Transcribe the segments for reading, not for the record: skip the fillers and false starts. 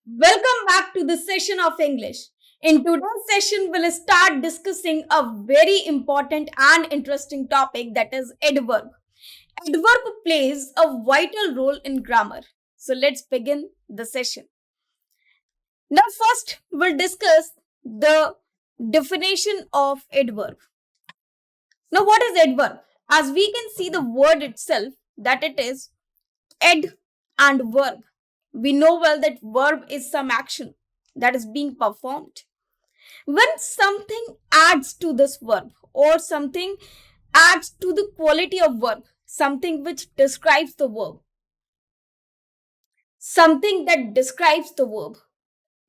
Welcome back to the session of English. In today's session, we'll start discussing a very important and interesting topic, that is adverb. Adverb plays a vital role in grammar. So let's begin the session. Now, first, we'll discuss the definition of adverb. Now, what is adverb? As we can see the word itself, that it is ed and verb. We know well that verb is some action that is being performed. When something adds to this verb or something adds to the quality of verb, something which describes the verb, something that describes the verb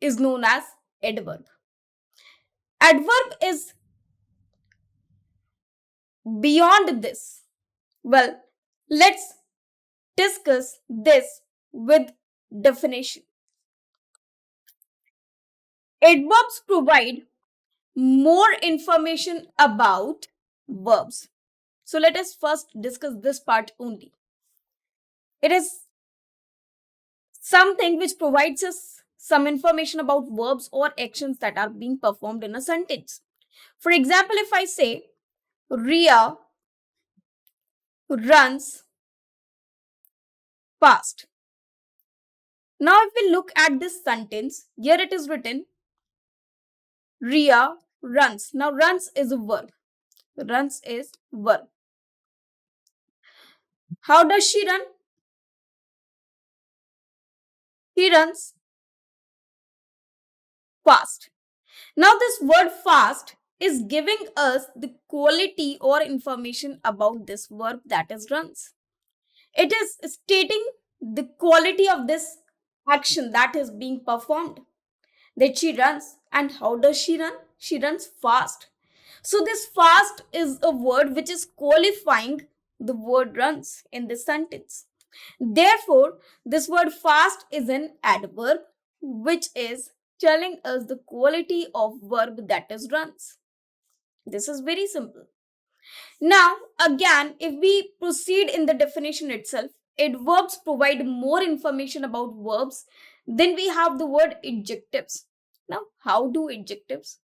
is known as adverb. Adverb is beyond this. Well, let's discuss this with definition. Adverbs provide more information about verbs. So let us first discuss this part only. It is something which provides us some information about verbs or actions that are being performed in a sentence. For example, if I say Ria runs fast. Now, if we look at this sentence, here it is written Ria runs. Now, runs is a verb. Runs is verb. How does she run? She runs fast. Now, this word fast is giving us the quality or information about this verb, that is runs. It is stating the quality of this action that is being performed. That she runs. And how does she run? She runs fast. So, this fast is a word which is qualifying the word runs in this sentence. Therefore, this word fast is an adverb which is telling us the quality of verb that is runs. This is very simple. Now, again, if we proceed in the definition itself, adverbs provide more information about verbs. Then we have the word adjectives. Now, how do adjectives?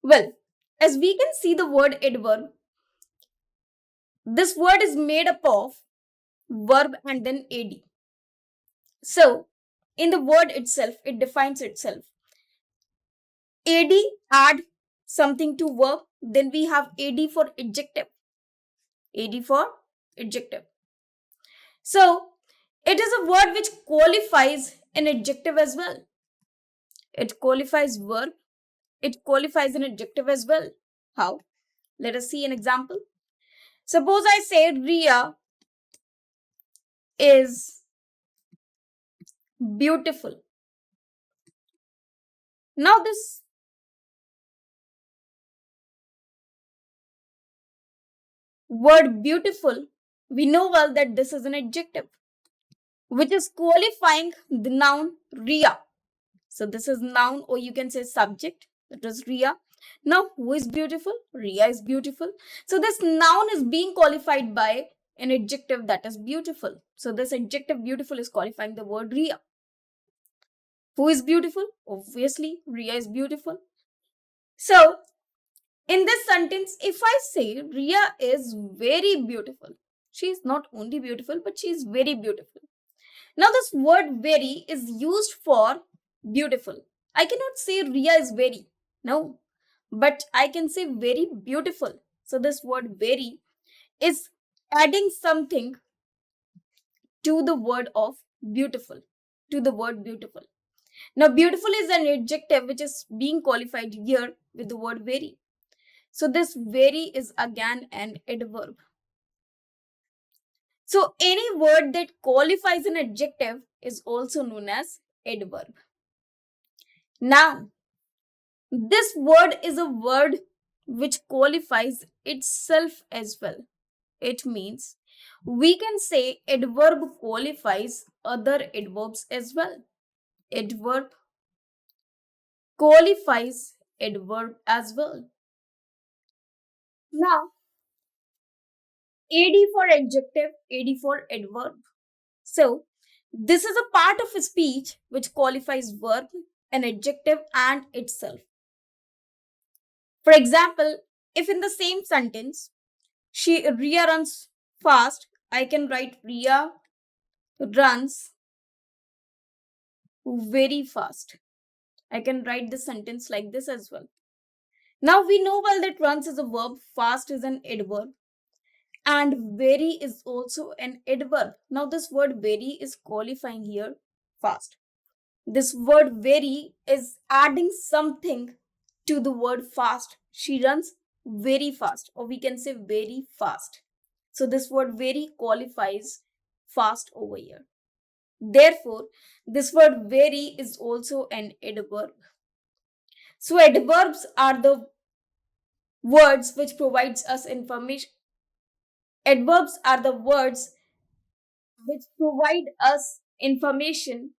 Well, as we can see the word adverb, this word is made up of verb and then ad. So, in the word itself, it defines itself. Ad, add something to verb. Then we have ad for adjective. Ad for adjective. So, it is a word which qualifies an adjective as well. It qualifies verb. It qualifies an adjective as well. How? Let us see an example. Suppose I say Ria is beautiful. Now this word beautiful, we know well that this is an adjective which is qualifying the noun Ria. So this is noun, or you can say subject, that is Ria. Now who is beautiful? Ria is beautiful. So this noun is being qualified by an adjective, that is beautiful. So this adjective beautiful is qualifying the word Ria. Who is beautiful? Obviously, Ria is beautiful. So, in this sentence, if I say Ria is very beautiful, she is not only beautiful, but she is very beautiful. Now, this word very is used for beautiful. I cannot say Ria is very. No. But I can say very beautiful. So, this word very is adding something to the word of beautiful. To the word beautiful. Now, beautiful is an adjective which is being qualified here with the word very. So, this very is again an adverb. So, any word that qualifies an adjective is also known as adverb. Now, this word is a word which qualifies itself as well. It means we can say adverb qualifies other adverbs as well. Adverb qualifies adverb as well. Now, ad for adjective, ad for adverb. So, This is a part of a speech which qualifies verb, an adjective, and itself. For example, if in the same sentence, Ria runs fast, I can write Ria runs very fast. I can write the sentence like this as well. Now we know well that runs is a verb, fast is an adverb, and very is also an adverb. Now this word very is qualifying here fast. This word very is adding something to the word fast. She runs very fast, or we can say very fast. So this word very qualifies fast over here. Therefore, this word very is also an adverb. So adverbs are the words which provides us information. Adverbs are the words which provide us information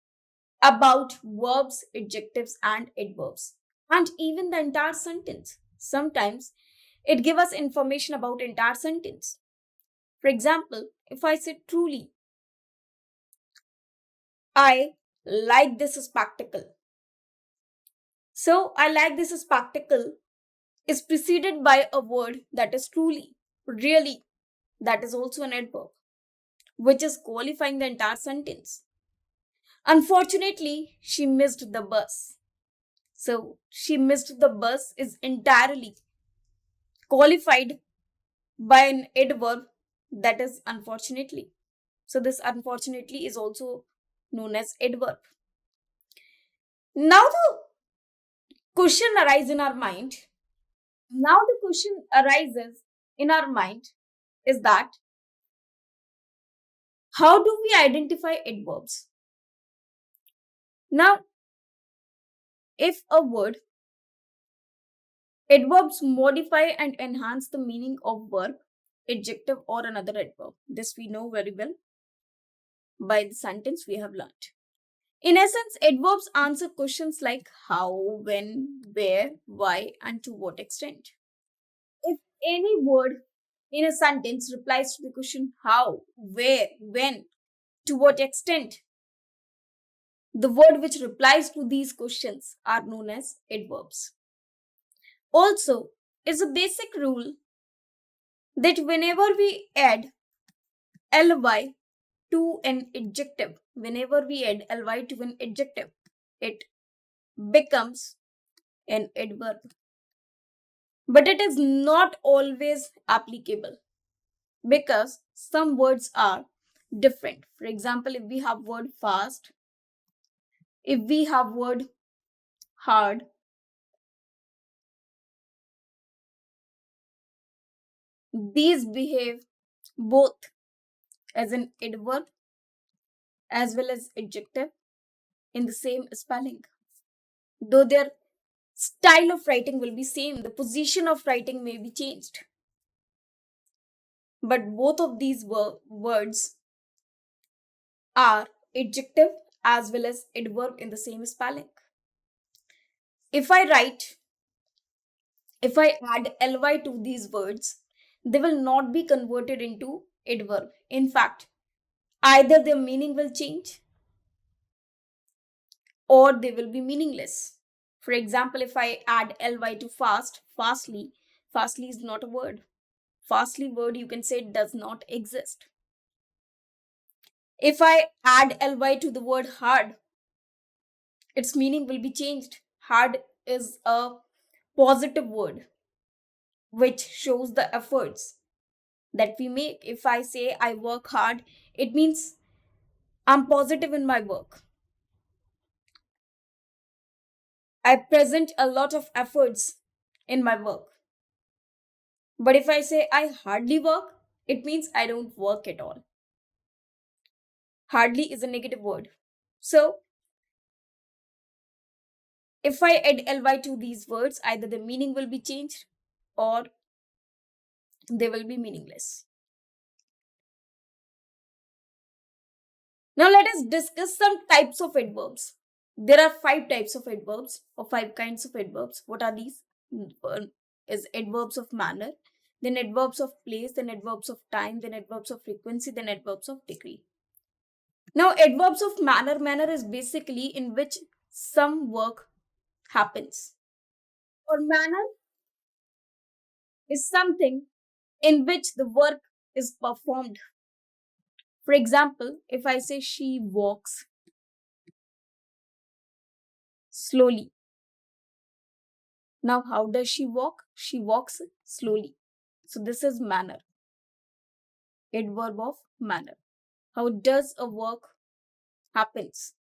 about verbs, adjectives, and adverbs, and even the entire sentence. Sometimes it gives us information about entire sentence. For example, if I say truly, I like this spectacle. So I like this spectacle is preceded by a word that is truly, really, that is also an adverb, which is qualifying the entire sentence. Unfortunately, she missed the bus. So she missed the bus is entirely qualified by an adverb that is unfortunately. So this unfortunately is also known as adverb. Now the question arises in our mind. Now the question arises in our mind is that how do we identify adverbs? Now, if a word, adverbs modify and enhance the meaning of verb, adjective, or another adverb. This we know very well by the sentence we have learnt. In essence, adverbs answer questions like how, when, where, why, and to what extent. If any word in a sentence replies to the question how, where, when, to what extent, the word which replies to these questions are known as adverbs. Also, it's a basic rule that whenever we add ly to an adjective, whenever we add ly to an adjective, it becomes an adverb. But it is not always applicable because some words are different. For example, if we have word fast, if we have word hard, these behave both as an adverb as well as adjective in the same spelling. Though their style of writing will be same, the position of writing may be changed. But both of these words are adjective as well as adverb in the same spelling. If I write, if I add ly to these words, they will not be converted into adverb. In fact, either their meaning will change or they will be meaningless. For example, if I add ly to fast, fastly, fastly is not a word. Fastly word you can say does not exist. If I add ly to the word hard, its meaning will be changed. Hard is a positive word which shows the efforts that we make. If I say I work hard, it means I'm positive in my work. I present a lot of efforts in my work. But if I say I hardly work, it means I don't work at all. Hardly is a negative word. So, if I add ly to these words, either the meaning will be changed or they will be meaningless. Now, let us discuss some types of adverbs. There are 5 types of adverbs or 5 kinds of adverbs. What are these? Is adverbs of manner, then adverbs of place, then adverbs of time, then adverbs of frequency, then adverbs of degree. Now, adverbs of manner. Manner is basically in which some work happens. Or manner is something in which the work is performed. For example, if I say she walks slowly. Now, how does she walk? She walks slowly. So, this is manner, adverb of manner. How does a work happens?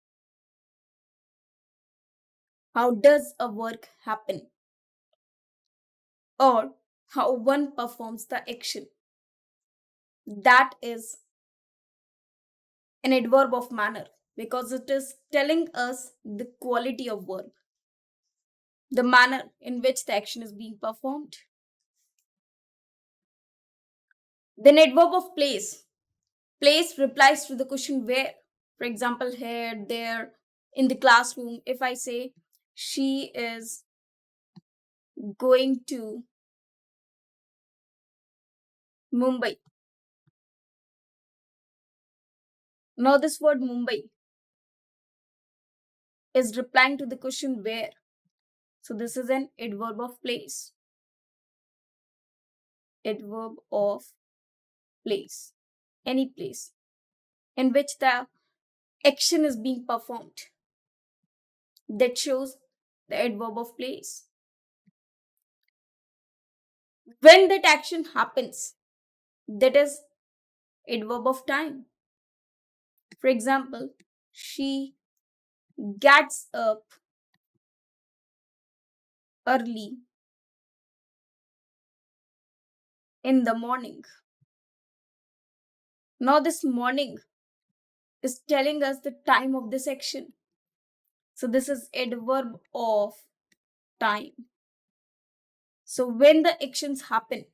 How does a work happen? Or how one performs the action. That is an adverb of manner because it is telling us the quality of work, the manner in which the action is being performed. Then adverb of place. Place replies to the question where. For example, here, there, in the classroom. If I say she is going to Mumbai. Now this word Mumbai is replying to the question where. So this is an adverb of place. Adverb of place. Any place in which the action is being performed. That shows the adverb of place. When that action happens, that is adverb of time. For example, she gets up early in the morning. Now, this morning is telling us the time of this action. So, this is adverb of time. So, when the actions happen,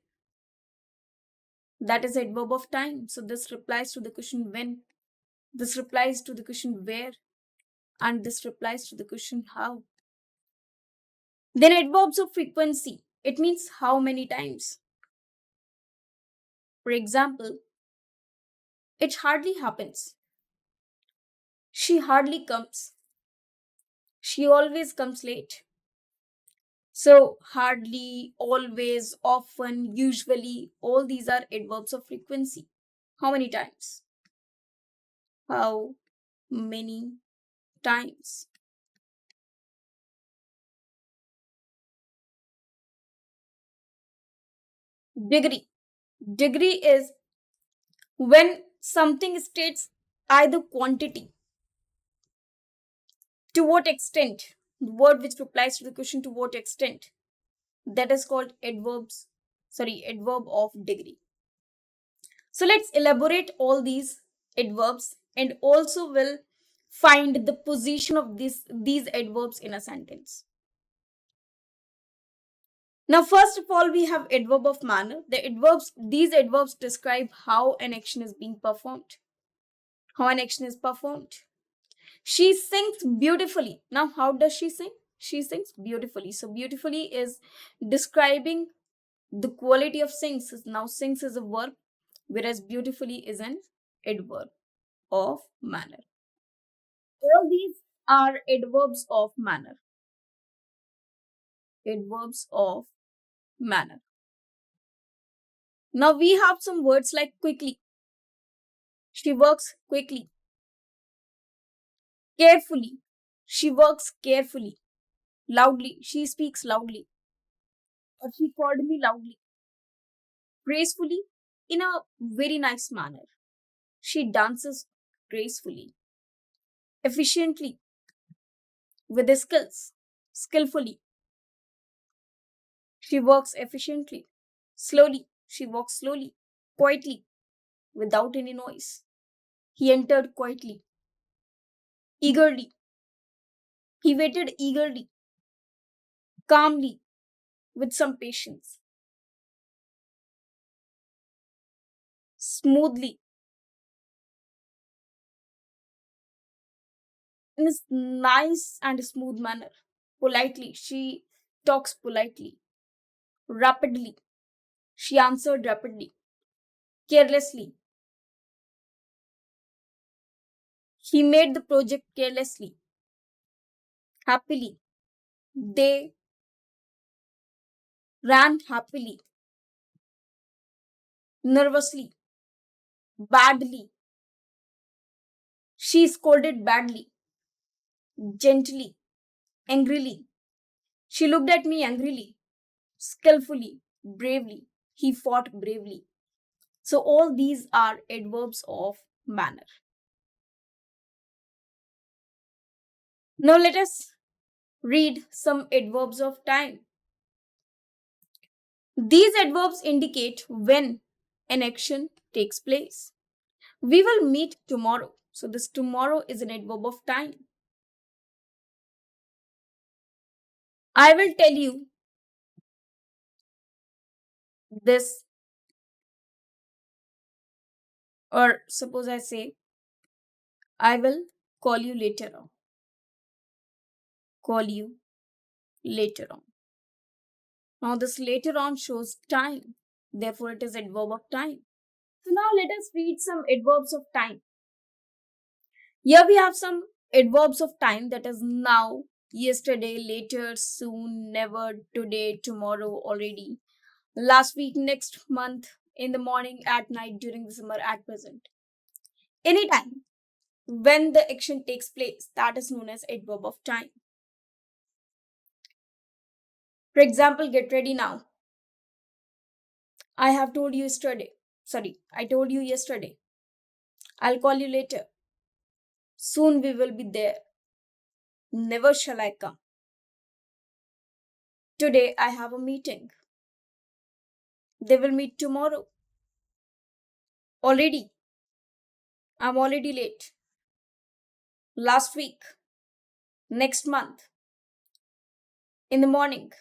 that is adverb of time. So, this replies to the question when, this replies to the question where, and this replies to the question how. Then, adverbs of frequency. It means how many times. For example, it hardly happens. She hardly comes. She always comes late. So, hardly, always, often, usually, all these are adverbs of frequency. How many times? How many times? Degree. Degree is when something states either quantity, to what extent, the word which replies to the question to what extent, that is called adverb of degree. So let's elaborate all these adverbs and also will find the position of these adverbs in a sentence. Now, first of all, we have adverb of manner. These adverbs describe how an action is being performed. How an action is performed. She sings beautifully. Now, how does she sing? She sings beautifully. So, beautifully is describing the quality of sings. Now, sings is a verb, whereas beautifully is an adverb of manner. All these are adverbs of manner. Adverbs of manner. Now we have some words like quickly. She works quickly. Carefully. She works carefully. Loudly. She speaks loudly. Or she called me loudly. Gracefully. In a very nice manner. She dances gracefully. Efficiently. With the skills. Skillfully. She works efficiently. Slowly. She walks slowly. Quietly. Without any noise. He entered quietly. Eagerly. He waited eagerly. Calmly. With some patience. Smoothly. In a nice and smooth manner. Politely. She talks politely. Rapidly. She answered rapidly. Carelessly. He made the project carelessly, happily. They ran happily, nervously, badly. She scolded badly, gently, angrily. She looked at me angrily, skillfully, bravely. He fought bravely. So, all these are adverbs of manner. Now, let us read some adverbs of time. These adverbs indicate when an action takes place. We will meet tomorrow. So, this tomorrow is an adverb of time. I will tell you this, or suppose I say, I will call you later on. Call you later on. Now, this later on shows time. Therefore, it is adverb of time. So, now let us read some adverbs of time. Here we have some adverbs of time, that is now, yesterday, later, soon, never, today, tomorrow, already, last week, next month, in the morning, at night, during the summer, at present. Anytime when the action takes place, that is known as adverb of time. For example, get ready now. I have told you yesterday. Sorry, I told you yesterday. I'll call you later. Soon we will be there. Never shall I come. Today I have a meeting. They will meet tomorrow. Already. I'm already late. Last week. Next month. In the morning.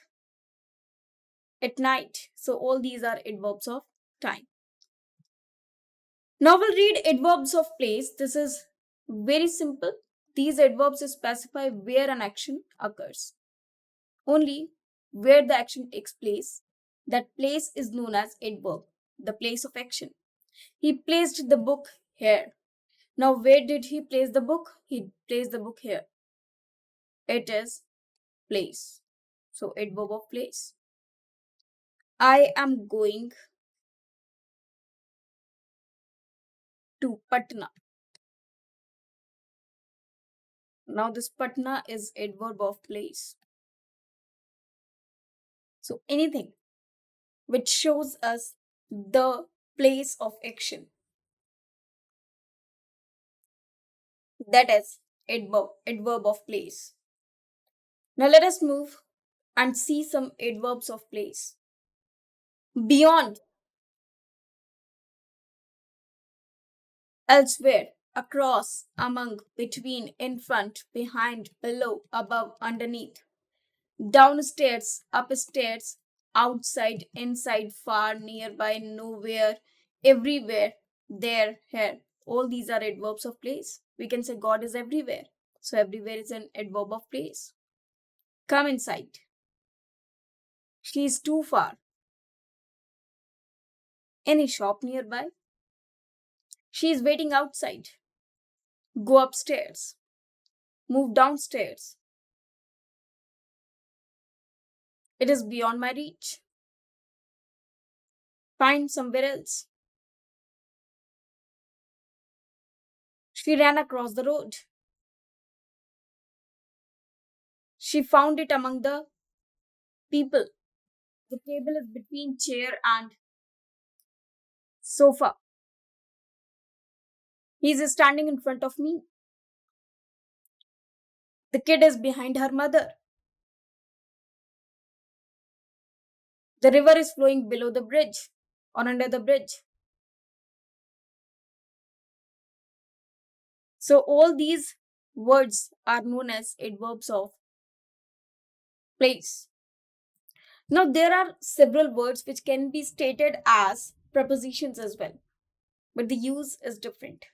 At night. So all these are adverbs of time. Now we'll read adverbs of place. This is very simple. These adverbs specify where an action occurs. Only where the action takes place. That place is known as adverb, the place of action. He placed the book here. Now, where did he place the book? He placed the book here. It is place. So, adverb of place. I am going to Patna. Now, this Patna is adverb of place. So, anything which shows us the place of action, that is adverb of place. Now, let us move and see some adverbs of place. Beyond, elsewhere, across, among, between, in front, behind, below, above, underneath, downstairs, upstairs, outside, inside, far, nearby, nowhere, everywhere, there, here. All these are adverbs of place. We can say God is everywhere. So everywhere is an adverb of place. Come inside. She is too far. Any shop nearby? She is waiting outside. Go upstairs. Move downstairs. It is beyond my reach. Find somewhere else. She ran across the road. She found it among the people. The table is between chair and sofa. He is standing in front of me. The kid is behind her mother. The river is flowing below the bridge or under the bridge. So all these words are known as adverbs of place. Now there are several words which can be stated as prepositions as well, but the use is different.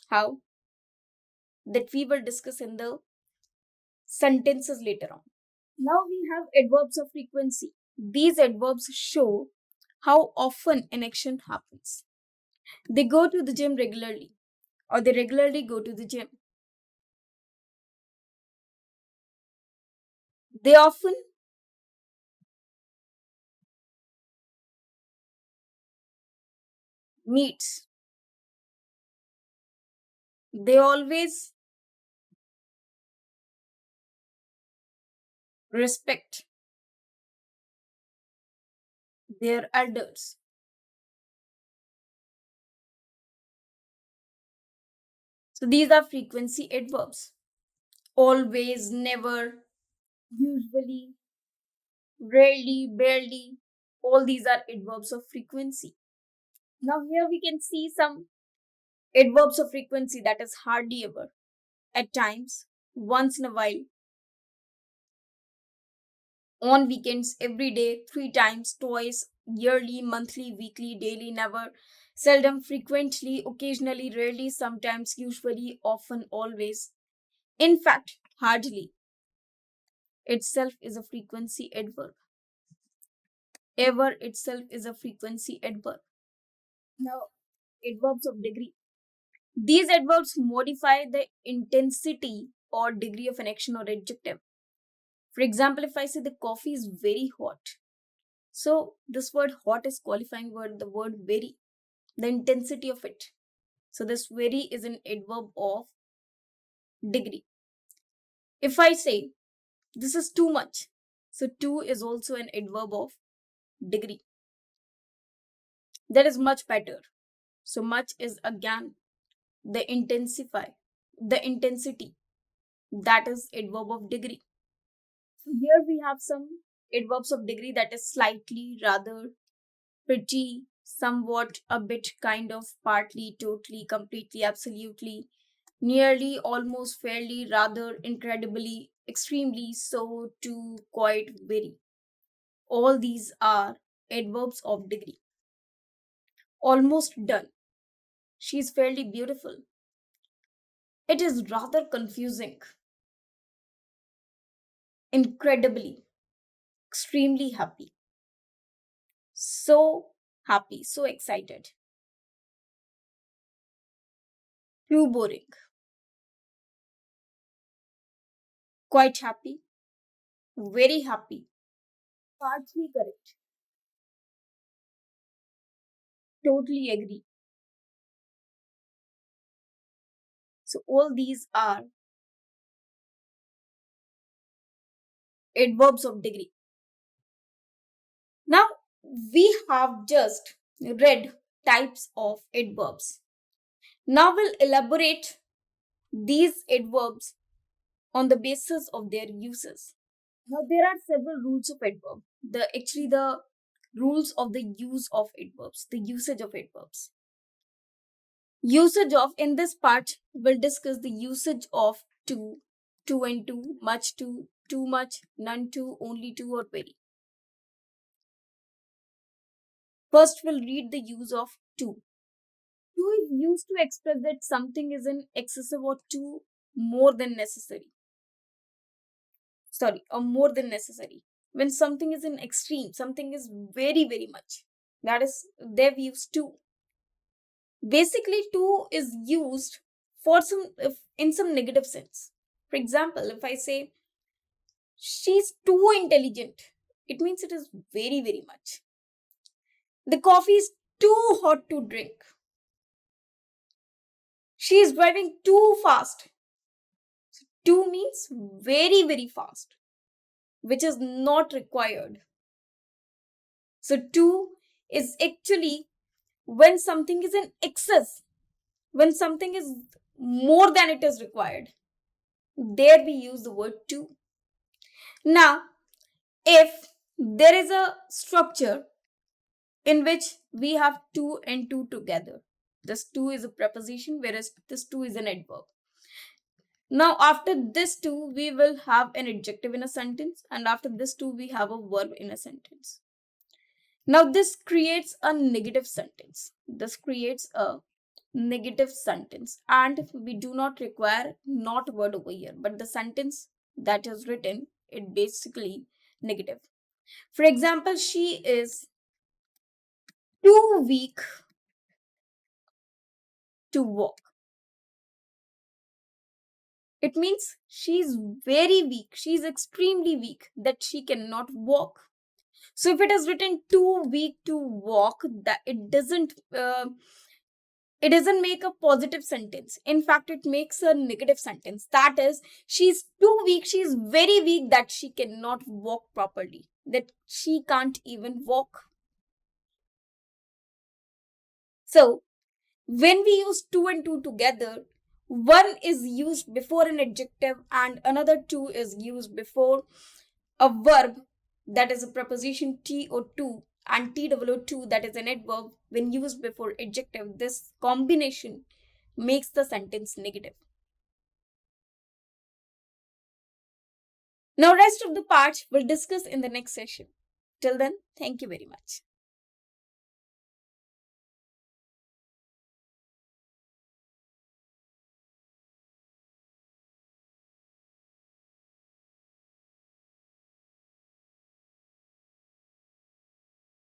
How? That we will discuss in the sentences later on. Now we have adverbs of frequency. These adverbs show how often an action happens. They go to the gym regularly. or they regularly go to the gym. They often meet. They always respect their elders. So these are frequency adverbs. Always, never, usually, rarely, barely. All these are adverbs of frequency. Now here we can see some adverbs of frequency, that is hardly ever, at times, once in a while, on weekends, every day, three times, twice, yearly, monthly, weekly, daily, never, seldom, frequently, occasionally, rarely, sometimes, usually, often, always. In fact, hardly itself is a frequency adverb. Ever itself is a frequency adverb. Now, adverbs of degree. These adverbs modify the intensity or degree of an action or adjective. For example, if I say the coffee is very hot, so this word hot is qualifying word, the word very, the intensity of it. So this very is an adverb of degree. If I say this is too much, so too is also an adverb of degree. That is much better. So much is again the intensify, the intensity. That is adverb of degree. So here we have some adverbs of degree, that is slightly, rather, pretty, somewhat, a bit, kind of, partly, totally, completely, absolutely, nearly, almost, fairly, rather, incredibly, extremely, so, too, quite, very. All these are adverbs of degree. Almost done. She is fairly beautiful. It is rather confusing. Incredibly, extremely happy. So happy, so excited. Too boring. Quite happy. Very happy. Partially correct. Totally agree. So all these are adverbs of degree. Now we have just read types of adverbs. Now we'll elaborate these adverbs on the basis of their uses. Now there are several rules of adverb. The rules of the use of adverbs, the usage of adverbs. Usage of, in this part, we'll discuss the usage of to and to, much to, too much, none to, only to, or very. First, we'll read the use of to. To is used to express that something is in excessive or too more than necessary. Sorry, or more than necessary. When something is in extreme, something is very, very much. That is, they've used to. Basically, to is used for some, in some negative sense. For example, if I say she's too intelligent, it means it is very, very much. The coffee is too hot to drink. She is driving too fast. Too means very, very fast, which is not required. So, too is actually when something is in excess, when something is more than it is required. There we use the word too. Now, if there is a structure in which we have two and two together, this two is a preposition, whereas this two is an adverb. Now, after this two, we will have an adjective in a sentence, and after this two, we have a verb in a sentence. Now, this creates a negative sentence. This creates a negative sentence, and we do not require not word over here, but the sentence that is written, it basically negative. For example, she is too weak to walk. It means she's very weak. She's extremely weak that she cannot walk. So if it is written too weak to walk, that it doesn't make a positive sentence. In fact, it makes a negative sentence. That is, she's too weak. She's very weak that she cannot walk properly. That she can't even walk. So when we use two and two together, one is used before an adjective and another two is used before a verb, that is a preposition to, and two, that is an adverb. When used before adjective, this combination makes the sentence negative. Now rest of the parts we'll discuss in the next session. Till then, thank you very much.